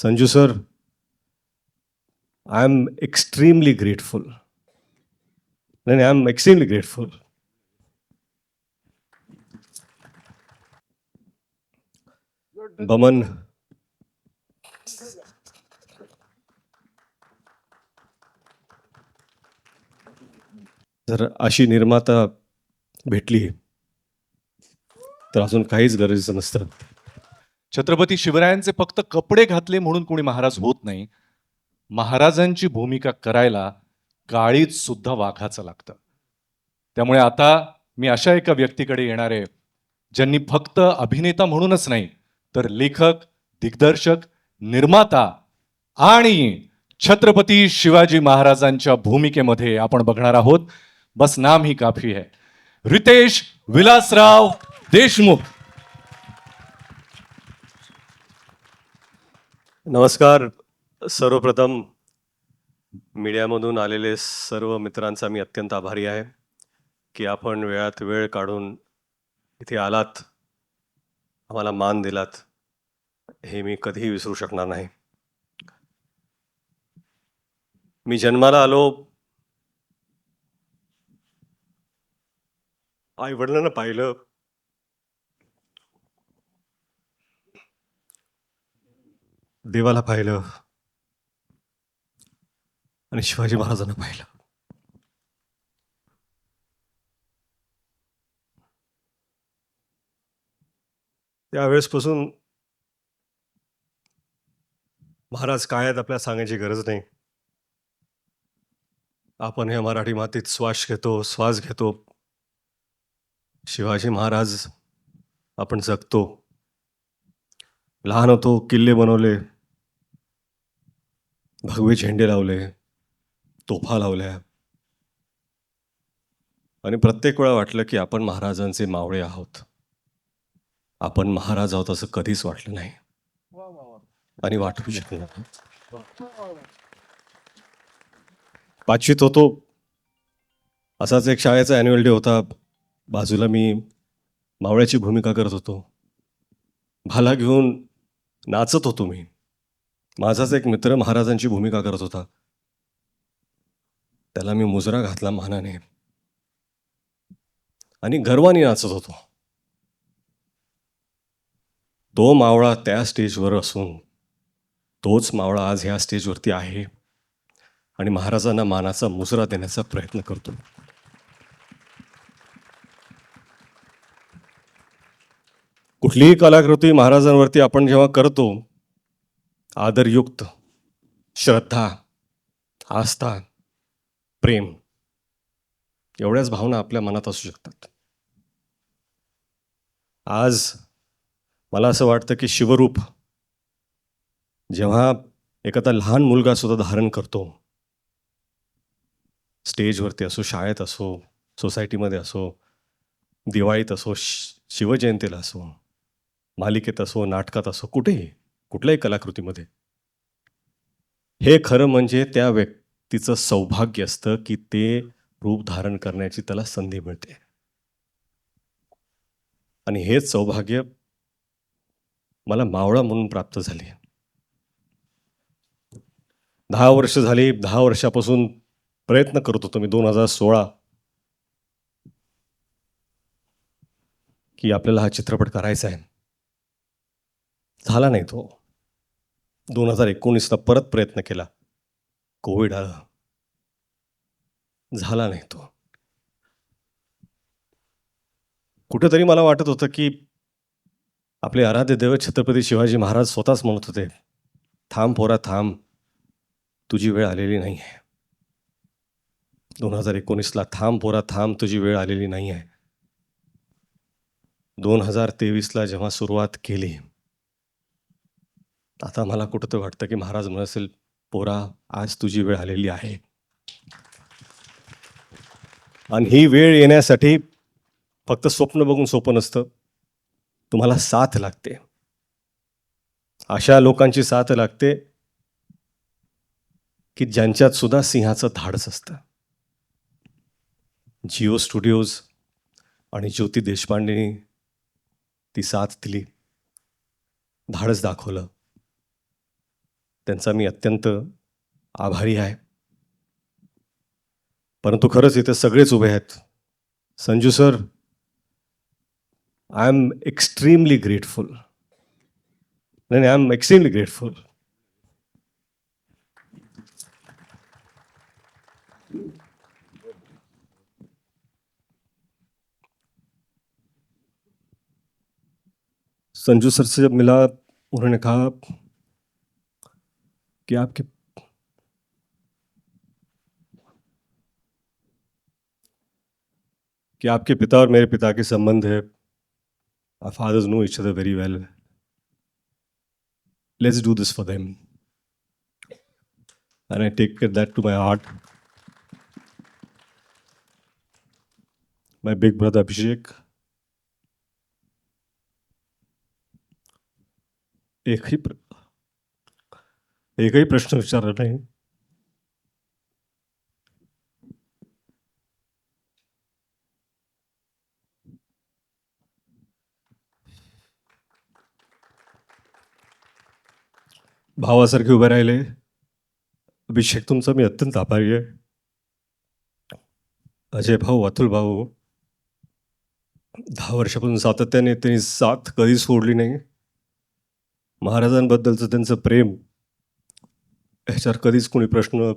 Sanju sir, I am extremely grateful. I am extremely grateful. Boman, जर अशी निर्माता भेटली तर अजून काहीच गरजेचं नसतं. छत्रपती शिवरायांचे फक्त कपडे घातले म्हणून कोणी महाराज होत नाही. महाराजांची भूमिका करायला काळीज सुद्धा वाघाचं लागतं. त्यामुळे आता मी अशा एका व्यक्तीकडे येणार आहे ज्यांनी फक्त अभिनेता म्हणूनच नाही तर लेखक, दिग्दर्शक, निर्माता आणि छत्रपती शिवाजी महाराजांच्या भूमिकेमध्ये आपण बघणार आहोत. बस नाम ही काफी है. रितेश विलासराव देशमुख. नमस्कार. सर्वप्रथम मीडियामधून आलेले सर्व मित्रांचा मी अत्यंत आभारी आहे की आपण वेळात वेळ काढून इथे आलात, आम्हाला मान दिलात, हे मी कधीही विसरू शकणार नाही. मी जन्माला आलो, आई वडिलांना पाहिलं, देवाला पाहिलं आणि शिवाजी महाराजांना पाहिलं. त्यावेळेसपासून महाराज काय आहेत आपल्याला सांगायची गरज नाही. आपण ह्या मराठी मातीत श्वास घेतो. शिवाजी महाराज आपण जगतो. लहान होतो, किल्ले बनवले, भगवे झेंडे लावले, तोफा लावल्या आणि प्रत्येक वेळा वाटलं की आपण महाराजांचे मावळे आहोत. आपण महाराज आहोत असं कधीच वाटलं नाही आणि वाटू शकलं नाही. पाचवीत होतो, असाच एक शाळेचा ॲन्युअल डे होता. बाजूला मी मावळ्याची भूमिका करत होतो. भाला घेऊन नाचत होतो मी. माझाच एक मित्र महाराजांची भूमिका करत होता. त्याला मी मुजरा घातला मानाने आणि गर्वाने नाचत होतो. तो मावळा त्या स्टेजवर असून तोच मावळा आज ह्या स्टेजवरती आहे आणि महाराजांना मानाचा मुजरा देण्याचा प्रयत्न करतो. कुठलीही कलाकृती महाराजांवरती आपण जेव्हा करतो, आदरयुक्त, श्रद्धा, आस्था, प्रेम एवढ्याच भावना आपल्या मनात असू शकतात. आज मला असं वाटतं की शिवरूप जेव्हा एखादा लहान मुलगा सुद्धा धारण करतो, स्टेजवरती असो, शाळेत असो, सोसायटीमध्ये असो, दिवाळीत असो, शिवजयंतीला असो, मालिकेत असो, नाटकात असो, कुठेही कुठल्याही कलाकृतीमध्ये, हे खरं म्हणजे त्या व्यक्तीचं सौभाग्य असतं की ते रूप धारण करण्याची त्याला संधी मिळते. आणि हेच सौभाग्य मला मावळा म्हणून प्राप्त झाले. 10 वर्ष झाली. 10 वर्षापासून प्रयत्न करत होतो मी 2016 की आपल्याला हा चित्रपट करायचा आहे. झाला नाही तो. 2019ला परत प्रयत्न केला. कोविड आलं. झाला नाही तो. कुठेतरी मला वाटत होतं की आपले आराध्य दैवत छत्रपती शिवाजी महाराज स्वतःच म्हणत होते, थांब पोरा थांब, तुझी वेळ आलेली नाही आहे. 2019ला थांब पोरा थांब, तुझी वेळ आलेली नाही आहे. 2023ला जेव्हा सुरुवात केली, आता मला कुठं वाटतं की महाराज म्हणत असेल, पोरा आज तुझी वेळ आलेली आहे. आणि ही वेळ येण्यासाठी फक्त स्वप्न बघून सोपं नसतं. तुम्हाला साथ लागते. अशा लोकांची साथ लागते की ज्यांच्यात सुद्धा सिंहाचं धाडस असतं. जिओ स्टुडिओज आणि ज्योती देशपांडेंनी ती साथ दिली, धाडस दाखवलं त्यांचा मी अत्यंत आभारी आहे. परंतु खरंच इथे सगळेच उभे आहेत. Sanju sir, I am extremely grateful. नाही, I am extremely grateful. Sanju sir से जब मिला, उन्होंने कहा कि आपके पिता और मेरे पिता के संबंध है. Our fathers know each other very well. Let's do this for them. And I take that to my heart. My big brother Abhishek. एकही प्रश्न विचारला नाही. भावासारखे उभे राहिले. अभिषेक, तुमचा मी अत्यंत आभारी आहे. अजय भाऊ, अतुल भाऊ, 10 वर्षापासून सातत्याने त्यांनी साथ कधी सोडली नाही. महाराजांबद्दलचं त्यांचं प्रेम, ह्याच्यावर कधीच कोणी प्रश्न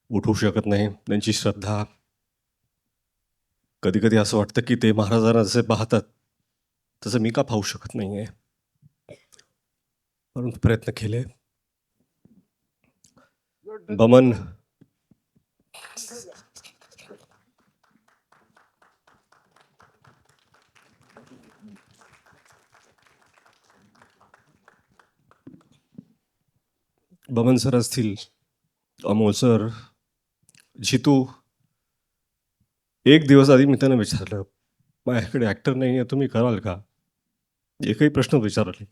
उठवू शकत नाही. त्यांची श्रद्धा, कधी कधी असं वाटतं की ते महाराजांना जसे पाहतात तसं मी का पाहू शकत नाही आहे. परंतु प्रयत्न केले. बमन, बमन सर असतील, अमोल सर, जितू. एक दिवस आधी मी त्यांना विचारलं, माझ्याकडे ॲक्टर नाही आहे, तुम्ही कराल का? एकही प्रश्न विचारला नाही.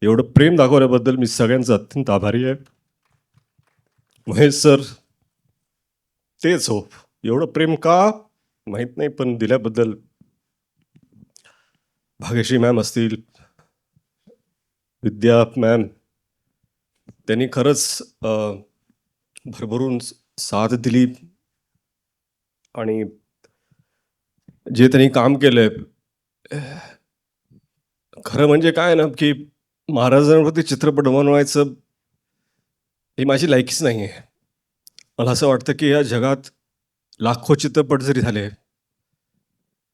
एवढं प्रेम दाखवल्याबद्दल मी सगळ्यांचा अत्यंत आभारी आहे. महेश सर, तेच हो, एवढं प्रेम का माहीत नाही, पण दिल्याबद्दल. भाग्यश्री मॅम असतील, विद्या मॅम, त्यांनी खरंच भरभरून साथ दिली. आणि जे त्यांनी काम केलंय, खरं म्हणजे काय ना, की महाराजांवरती चित्रपट बनवायचं ही माझी लायकीच नाही आहे. मला असं वाटतं की या जगात लाखो चित्रपट जरी झाले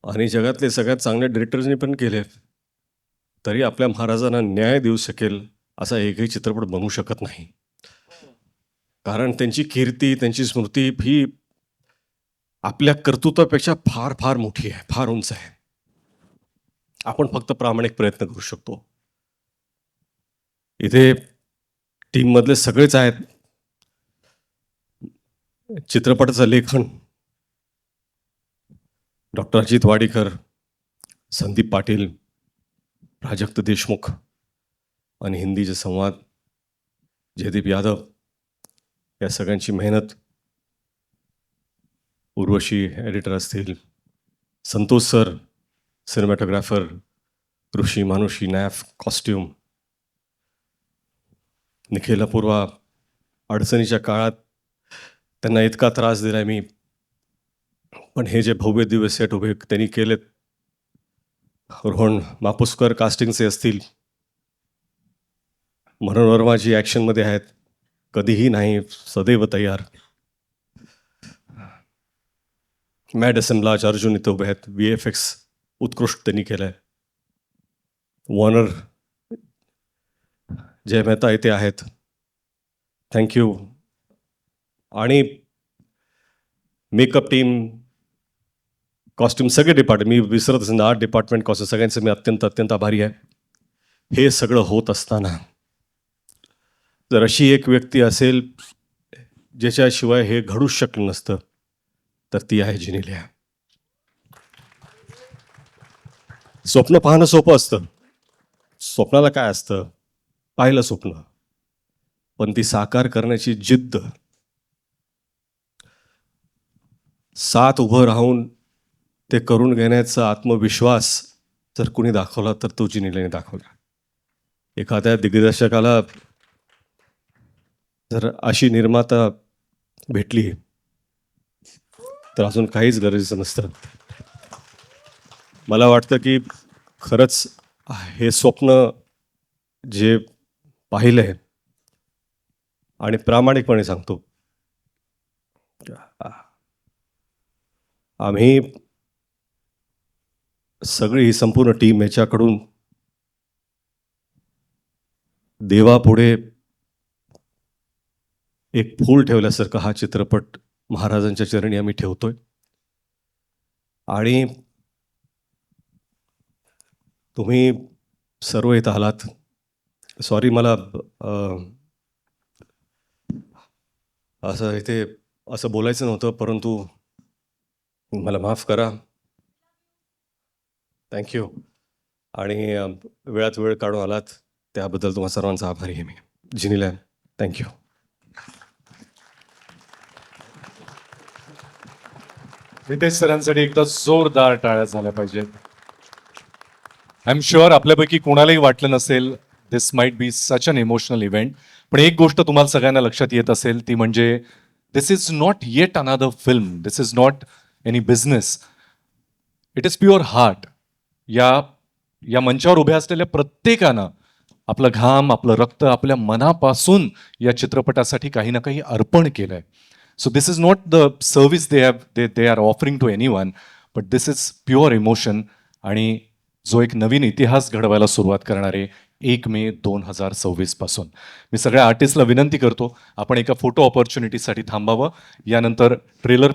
आणि जगातले सगळ्यात चांगल्या डिरेक्टर्सनी पण केले, तरी आपल्या महाराजांना न्याय देऊ शकेल असा एकही चित्रपट बनवू शकत नाही. कारण त्यांची कीर्ती, त्यांची स्मृती ही आपल्या कर्तृत्वापेक्षा फार फार मोठी आहे, फार उंच आहे. आपण फक्त प्रामाणिक प्रयत्न करू शकतो. इथे टीममधले सगळेच आहेत. चित्रपटाचं लेखन डॉक्टर अजित वाडीकर, संदीप पाटील, प्राजक्त देशमुख, आणि हिंदीचे संवाद जयदीप यादव. या सगळ्यांची मेहनत. उर्वशी एडिटर असतील, संतोष सर सिनेमॅटोग्राफर, ऋषी मानुषी नॅफ कॉस्ट्यूम, निखिल अपूर्वा. अडचणीच्या काळात त्यांना इतका त्रास दिला मी, पण हे जे भव्य दिव्य सेट उभे त्यांनी केलेत. रोहन मापुसकर कास्टिंगचे असतील, मनोहर वर्मा जी ॲक्शनमध्ये आहेत, कधीही नाही, सदैव तयार. मॅड असेंब्लाज अर्जुन इथं उभे आहेत. VFX उत्कृष्ट त्यांनी केलं आहे. वॉर्नर जय मेहता इथे आहेत, थँक्यू. आणि मेकअप टीम, कॉस्ट्यूम, सगळे डिपार्टमेंट, मी विसरत असेल 8 डिपार्टमेंट कॉस्ट्यूम, सगळ्यांचे मी अत्यंत अत्यंत आभारी आहे. हे सगळं होत असताना जर अशी एक व्यक्ती असेल ज्याच्याशिवाय हे घडूच शकलं नसतं, तर ती आहे जिनिलिया. स्वप्न पाहणं सोपं असतं. स्वप्नाला काय असतं? पाहिलं स्वप्न, पण ती साकार करण्याची जिद्द, साथ उभं राहून ते करून घेण्याचा आत्मविश्वास जर कुणी दाखवला तर तो जिनिलियाने दाखवला. एखाद्या दिग्दर्शकाला जर अशी निर्माता भेटली तर अजून काहीच गरजेचं नसतं. मला वाटतं की खरंच हे स्वप्न जे पाहिलंय आणि प्रामाणिकपणे सांगतो, आम्ही सगळी ही संपूर्ण टीम याच्याकडून देवापुढे एक फूल ठेवल्यासारखा हा चित्रपट महाराजांच्या चरणी आम्ही ठेवतोय. आणि तुम्ही सर्व इथं आलात. सॉरी, मला असं इथे असं बोलायचं नव्हतं, परंतु मला माफ करा. थँक्यू. आणि वेळात वेळ काढून आलात त्याबद्दल तुम्हा सर्वांचा आभारी आहे मी. जिनीला थँक्यू. रितेश सरांसाठी एकदा जोरदार टाळ्या झाल्या पाहिजेत. आय एम शुअर आपल्यापैकी कोणालाही वाटलं नसेल this might be such an emotional event. पण एक गोष्ट तुम्हाला सगळ्यांना लक्षात येत असेल ती म्हणजे this is not yet another film, this is not any business, it is pure heart. या मंचावर उभ्या असलेल्या प्रत्येकानं आपलं घाम, आपलं रक्त, आपल्या मनापासून या चित्रपटासाठी काही ना काही अर्पण केलंय. So this is not the service they are offering to anyone, but this is pure emotion. आणि जो एक नवीन इतिहास घडवायला सुरुवात करणार आहे 1 मे 2026 पासून. मी सगळ्या आर्टिस्टला विनंती करतो आपण एका फोटो ऑपॉर्च्युनिटीसाठी थांबावं. यानंतर ट्रेलर